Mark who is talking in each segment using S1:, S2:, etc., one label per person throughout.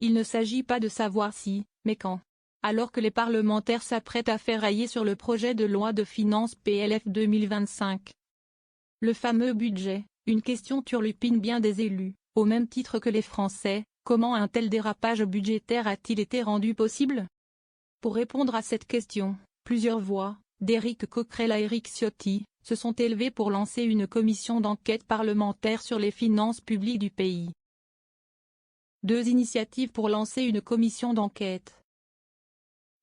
S1: Il ne s'agit pas de savoir si, mais quand. Alors que les parlementaires s'apprêtent à ferrailler sur le projet de loi de finances PLF 2025. Le fameux budget, une question turlupine bien des élus, au même titre que les Français, comment un tel dérapage budgétaire a-t-il été rendu possible? Pour répondre à cette question, plusieurs voix, d'Éric Coquerel à Éric Ciotti, se sont élevées pour lancer une commission d'enquête parlementaire sur les finances publiques du pays. 2 initiatives pour lancer une commission d'enquête.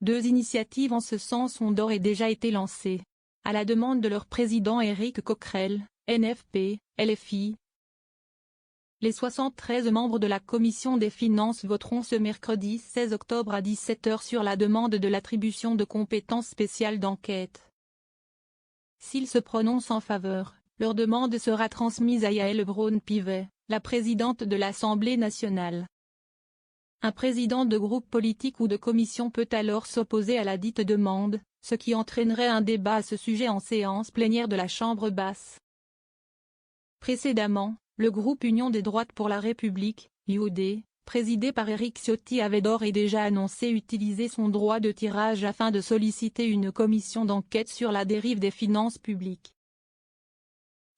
S1: 2 initiatives en ce sens ont d'ores et déjà été lancées. À la demande de leur président Éric Coquerel, NFP, LFI. Les 73 membres de la Commission des finances voteront ce mercredi 16 octobre à 17 h sur la demande de l'attribution de compétences spéciales d'enquête. S'ils se prononcent en faveur, leur demande sera transmise à Yaël Braun-Pivet, la présidente de l'Assemblée nationale. Un président de groupe politique ou de commission peut alors s'opposer à la dite demande, ce qui entraînerait un débat à ce sujet en séance plénière de la Chambre basse. Précédemment, le groupe Union des droites pour la République, UD, présidé par Éric Ciotti avait d'ores et déjà annoncé utiliser son droit de tirage afin de solliciter une commission d'enquête sur la dérive des finances publiques.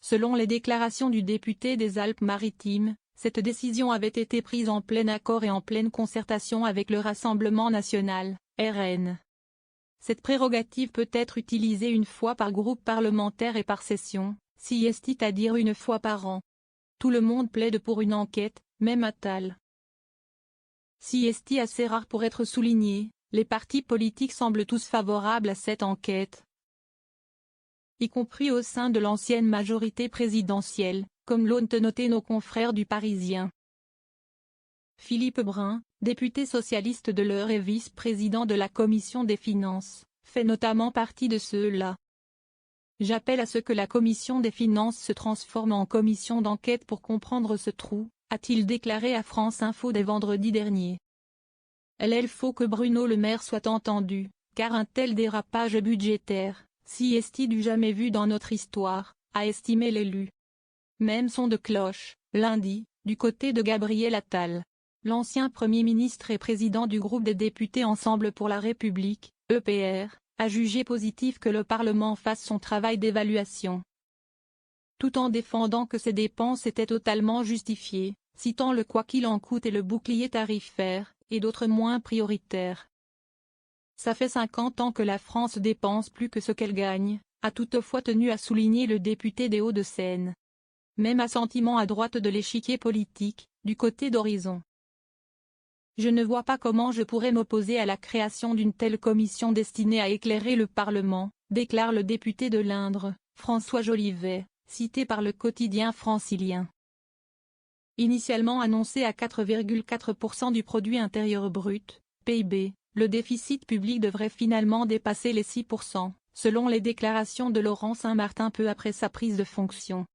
S1: Selon les déclarations du député des Alpes-Maritimes, cette décision avait été prise en plein accord et en pleine concertation avec le Rassemblement national, RN. Cette prérogative peut être utilisée une fois par groupe parlementaire et par session, c'est-à-dire une fois par an. Tout le monde plaide pour une enquête, même Attal. C'est assez rare pour être souligné, les partis politiques semblent tous favorables à cette enquête, y compris au sein de l'ancienne majorité présidentielle, comme l'ont noté nos confrères du Parisien. Philippe Brun, député socialiste de l'Eure et vice-président de la Commission des finances, fait notamment partie de ceux-là. J'appelle à ce que la Commission des finances se transforme en commission d'enquête pour comprendre ce trou, a-t-il déclaré à France Info dès vendredi dernier. Il faut que Bruno Le Maire soit entendu, car un tel dérapage budgétaire, si du jamais vu dans notre histoire, a estimé l'élu. Même son de cloche, lundi, du côté de Gabriel Attal. L'ancien Premier ministre et président du groupe des députés Ensemble pour la République, EPR, a jugé positif que le Parlement fasse son travail d'évaluation. Tout en défendant que ces dépenses étaient totalement justifiées, citant le quoi qu'il en coûte et le bouclier tarifaire, et d'autres moins prioritaires. Ça fait 50 ans que la France dépense plus que ce qu'elle gagne, a toutefois tenu à souligner le député des Hauts-de-Seine. Même assentiment à droite de l'échiquier politique, du côté d'Horizon. Je ne vois pas comment je pourrais m'opposer à la création d'une telle commission destinée à éclairer le Parlement, déclare le député de l'Indre, François Jolivet, cité par le quotidien francilien. Initialement annoncé à 4,4% du produit intérieur brut, PIB, le déficit public devrait finalement dépasser les 6%, selon les déclarations de Laurent Saint-Martin peu après sa prise de fonction.